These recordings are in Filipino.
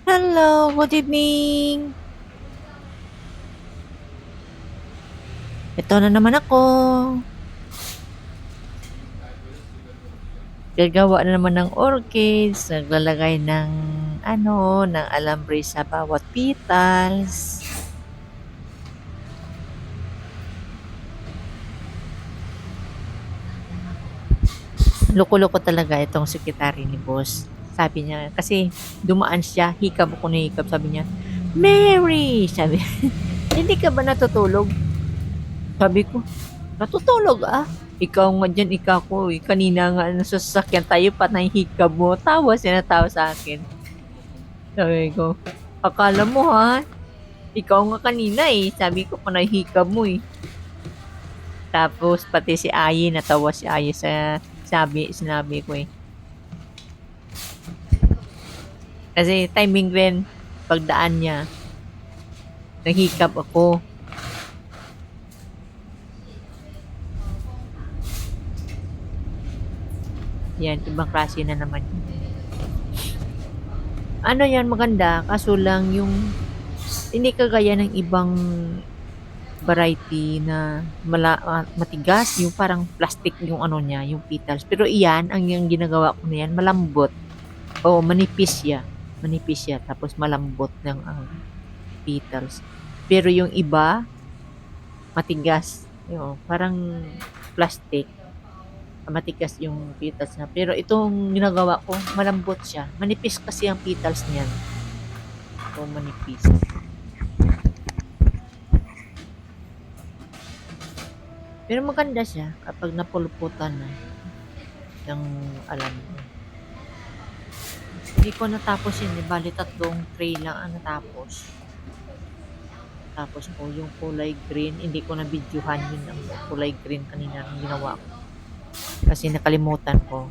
Hello, good evening. Ito na naman ako. Gagawa na naman ng orchids, naglalagay ng ng alambre sa bawat petals. Loko-loko talaga itong sekretary ni boss. Sabi niya, kasi dumaan siya, hikab ako na hikab. Sabi niya, Mary! Sabi, hindi ka ba natutulog? Sabi ko, natutulog ah. Ikaw nga dyan, ikaw ko. Kanina nga nasa sasakyan tayo, patay hikab mo. Tawa siya na tawa sa akin. Sabi ko, akala mo ha, ikaw nga kanina eh. Sabi ko, panay hikab mo eh. Tapos pati si Ayi, natawa si Ayi sa sinabi ko eh. Kasi timing rin, pagdaan niya, nahikab ako. Yan, ibang klase na naman. Ano yan, maganda. Kaso lang yung, hindi kagaya ng ibang variety na matigas, yung parang plastic yung ano niya, yung petals. Pero iyan, ang yung ginagawa ko na yan, malambot. O manipis siya. Manipis siya, tapos malambot ng ang petals. Pero yung iba, matigas. Yung, parang plastic. Matigas yung petals na. Pero itong ginagawa ko, malambot siya. Manipis kasi ang petals niyan. O manipis. Pero maganda siya kapag napuluputan na ng alam mo. Hindi ko natapos yun eh. Bali tatlong tray lang ang natapos. Tapos po yung kulay green, hindi ko na videohan yun ang kulay green kanina nung ginawa ko. Kasi nakalimutan ko.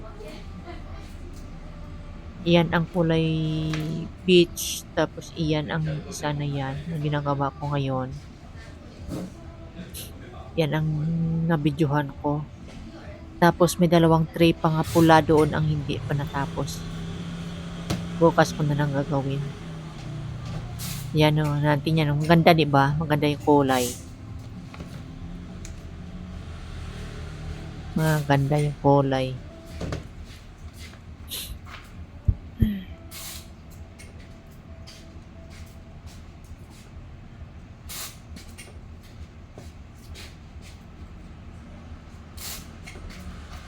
Iyan ang kulay peach, tapos iyan ang isa na yan na ginagawa ko ngayon. Yan ang nabidyohan ko. Tapos may dalawang tray pa nga pula doon ang hindi pa natapos. Bukas ko na lang gagawin. Yan o, natin yan. Ang ganda, di ba? Maganda yung kulay. Maganda yung kulay.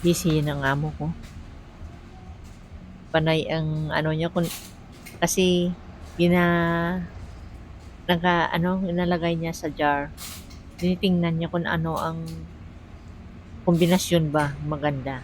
Busy yun ang amo ko. Panay ang ano niya kung kasi gina inalagay niya sa jar. Tinitingnan niya kung ano ang kombinasyon ba maganda.